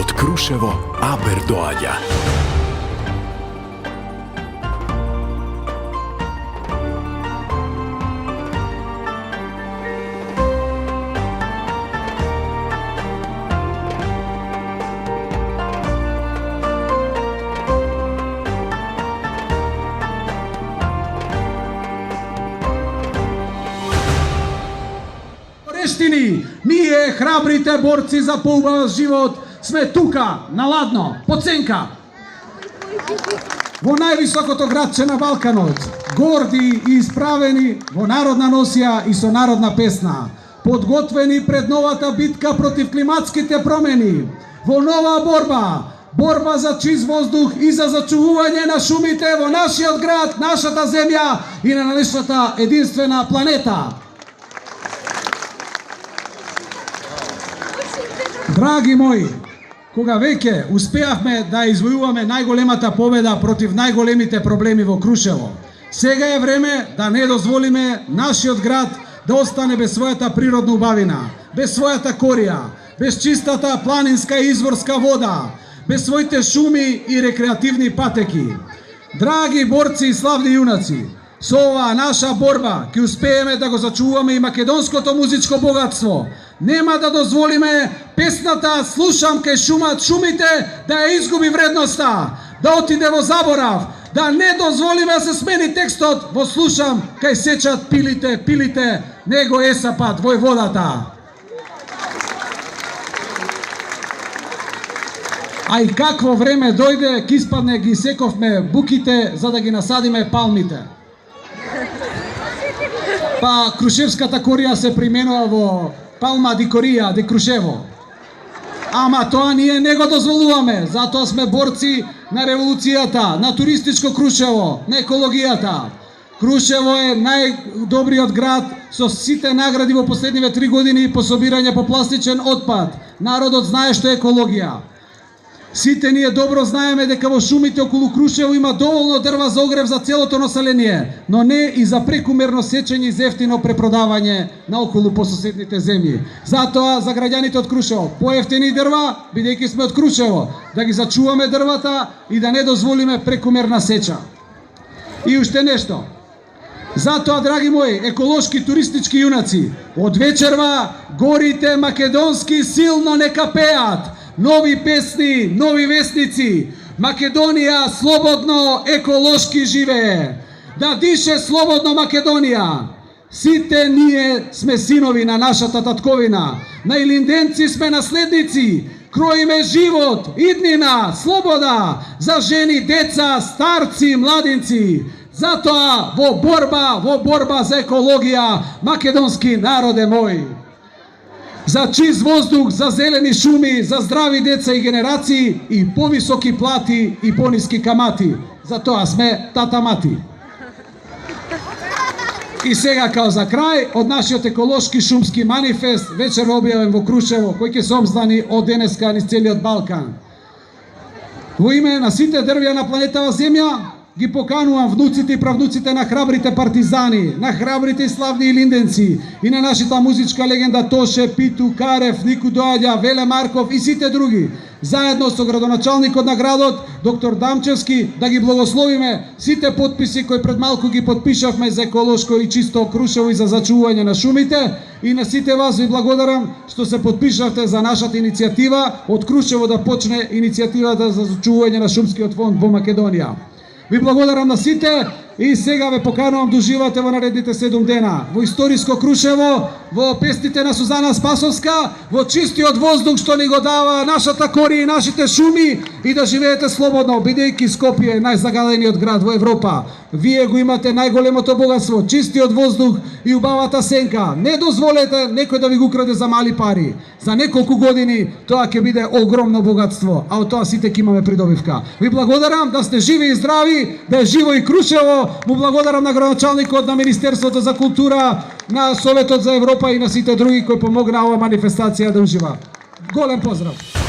Од Крушево Абер доаѓа. Ние, храбрите борци за поубав живот, сме тука, наладно, по ценка. Во највисокото градче на Балканот, горди и исправени во народна носија и со народна песна, подготвени пред новата битка против климатските промени, во нова борба за чист воздух и за зачувување на шумите во нашиот град, нашата земја и на нашата единствена планета. Драги мои, кога веќе успеавме да извојуваме најголемата победа против најголемите проблеми во Крушево, сега е време да не дозволиме нашиот град да остане без својата природна убавина, без својата корија, без чистата планинска и изворска вода, без своите шуми и рекреативни патеки. Драги борци и славни јунаци, со оваа наша борба ќе успееме да го зачуваме и македонското музичко богатство. Нема да дозволиме песната "Слушам кај шумат шумите" да ја изгуби вредноста, да отиде во заборав, да не дозволиме да се смени текстот во "Слушам кај сечат пилите, него есапат војводата". А и какво време дојде, ки испадне ги сековме буките за да ги насадиме палмите. Па крушевската корија се применува во Палма ди Корија, ди Крушево. Ама тоа ние не го дозволуваме, затоа сме борци на револуцијата, на туристичко Крушево, на екологијата. Крушево е најдобриот град со сите награди во последниве 3 години по собирање по пластичен отпад. Народот знае што е екологија. Сите ние добро знаеме дека во шумите околу Крушево има доволно дрва за огрев за целото население, но не и за прекумерно сечење и ефтино препродавање наоколу по соседните земји. Затоа за граѓаните од Крушево поевтини дрва, бидејќи сме од Крушево, да ги зачуваме дрвата и да не дозволиме прекумерна сеча. И уште нешто. Затоа, драги мои, еколошки туристички јунаци, од вечерва горите македонски силно нека пеат. Нови песни, нови вестници. Македонија слободно, еколошки живее. Да дише слободно Македонија. Сите ние сме синови на нашата татковина. На илинденци сме наследници. Кроиме живот, иднина, слобода за жени, деца, старци, младинци. Затоа во борба за екологија, македонски народе мој. За чист воздух, за зелени шуми, за здрави деца и генерации и повисоки плати и пониски камати. За тоа сме татамати. И сега као за крај од нашиот еколошки шумски манифест вечер објавен во Крушево, кој ќе се обздани од денеска низ целиот Балкан. Во име на сите дрвја на планетава Земја ги поканувам внуците и правнуците на храбрите партизани, на храбрите и славни илинденци и на нашата музичка легенда Тоше, Питу, Карев, Нику Доаѓа, Веле Марков и сите други, заедно со градоначалникот на градот, доктор Дамчевски, да ги благословиме сите подписи кои пред малку ги подпишавме за еколошко и чисто Крушево и за зачување на шумите, и на сите вас ви благодарам што се подпишавте за нашата иницијатива од Крушево да почне иницијативата за зачување на шумскиот фонд во Македонија. Ви благодарам на сите и сега ве поканувам да уживате во наредните 7 дена во историско Крушево, во песните на Сузана Спасовска, во чистиот воздух што ни го дава нашата корија и нашите шуми, и да живеете слободно, бидејќи Скопје е најзагадениот град во Европа. Вие го имате најголемото богатство, чистиот воздух и убавата сенка. Не дозволете некој да ви го украде за мали пари. За неколку години тоа ќе биде огромно богатство, а од тоа сите ќе имаме придобивка. Ви благодарам, да сте живи и здрави, да е живо и Крушево. Му благодарам на градоначалникот, на Министерството за култура, на Советот за Европа и на сите други кои помогнаа оваа манифестација да ужива. Голем поздрав!